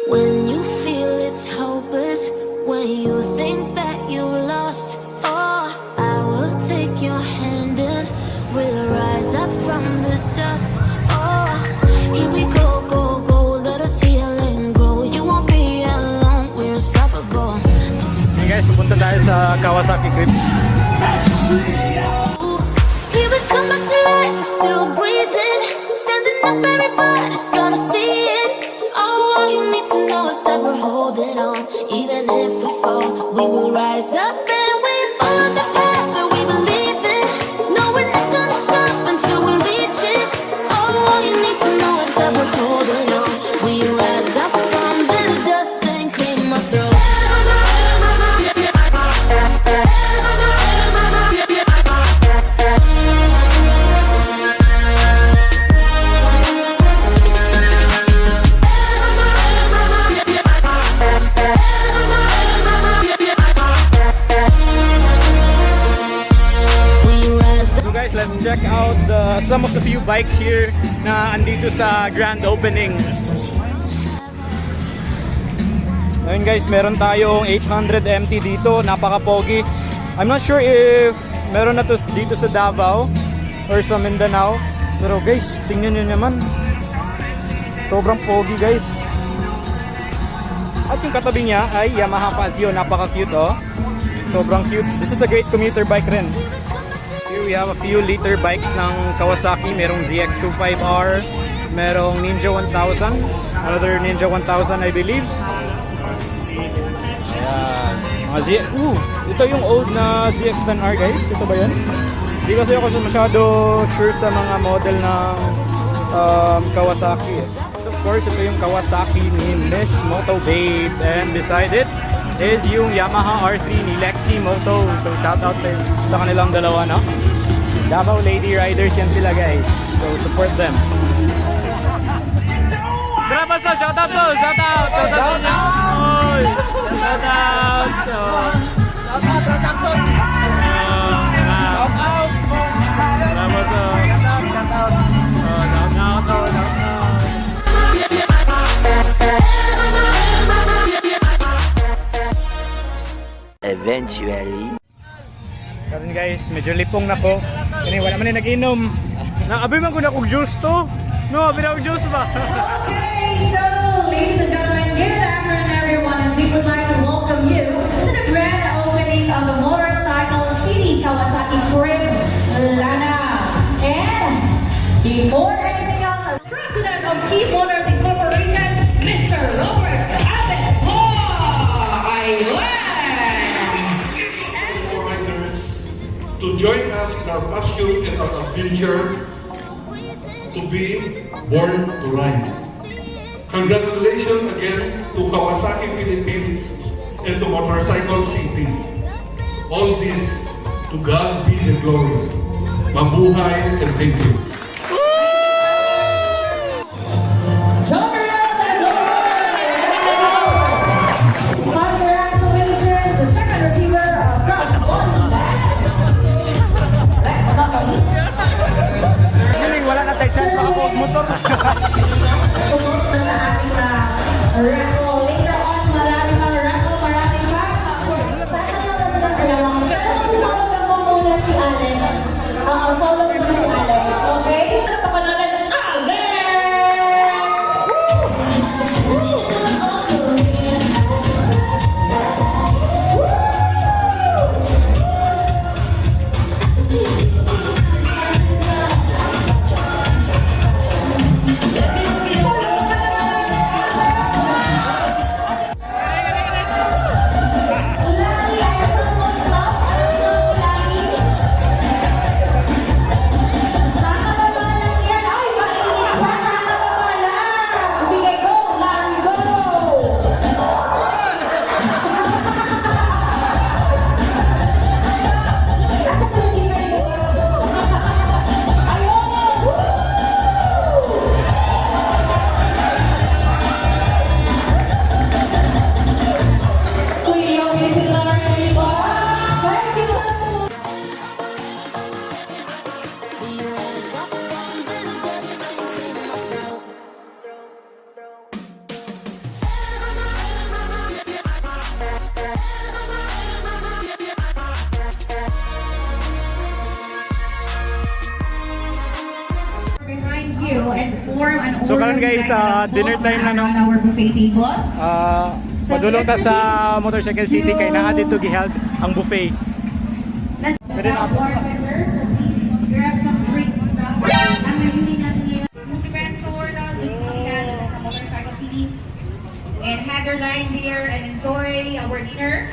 When you feel it's hopeless, when you think that you lost, oh, I will take your hand and we'll rise up from the dust. Oh, here we go, go, go, let us heal and grow. You won't be alone, we're unstoppable. Hey guys, pupunta tayo sa Kawasaki Grip. Here we come back to life, we're still breathing. Standing up, everybody's gonna see it. Oh, all you need to know is that we're holding on. Even if we fall, we will rise up and we follow the path that we believe in. No, we're not gonna stop until we reach it. Oh, all you need to know is that we're holding on. We rise up from the dust and clean my throat. Let's check out some of the few bikes here na andito sa grand opening. Ayun guys, meron tayong 800 MT dito, napaka-pogi. I'm not sure if meron na to dito sa Davao or sa Mindanao. Pero guys, tingnan nyo naman. Sobrang pogi guys. At yung katabi niya ay Yamaha Fazio, napaka-cute oh. Sobrang cute. This is a great commuter bike rin. Here we have a few liter bikes ng Kawasaki. Merong ZX25R, merong Ninja 1000, another Ninja 1000 I believe. Ayan. Ito yung old na ZX10R guys. Ito ba yan? Hindi kasi ako masyado sure sa mga model ng Kawasaki. Of course, ito yung Kawasaki ni Miss Moto Babe. And beside it is yung Yamaha R3 ni Lexi Moto. So shoutout sa kanilang dalawa, no? Davao Lady Riders yan sila guys. So support them. Tara basta, shoutout po! Shoutout! Shoutout! Shoutout! Transaction! Shoutout! Tara basta! Shoutout! Eventually. Karon guys, medyo lipong na ko. Kani wala man nag-inom. Abi man ko na kog juice to. No, abi na kog juice ba? Okay, so ladies and gentlemen, good afternoon everyone, and we would like to welcome you to the grand opening of the Motorcycle City Kawasaki Grip Lana. And before anything else, the President of Key Motors Incorporated, Mr. Robert Abbott. To join us in our passion and our adventure to be born to ride. Congratulations again to Kawasaki Philippines and to Motorcycle City. All this to God be the glory. Mabuhay and thank you. Wala na tayo chance makapag motor. Pumunta sa ating raffle. Later on, maraming mga raffle, maraming pa. Sana natagdag ka lang. Pero follow mo muna si Alex. Follow mo si Alex. Okay? Ano pa panalan? Alex! and form an order. So, karon guys, dinner time na, no? On our buffet table. Padulong ta sa Motorcycle City kay naa dito giheld ang buffet. Let's Pwede na ako. bartender, so please grab some great stuff. Ang mayunin natin ngayon, multi-brand store na dun sa kanila, dun sa Motorcycle City. And have your line there and enjoy our dinner.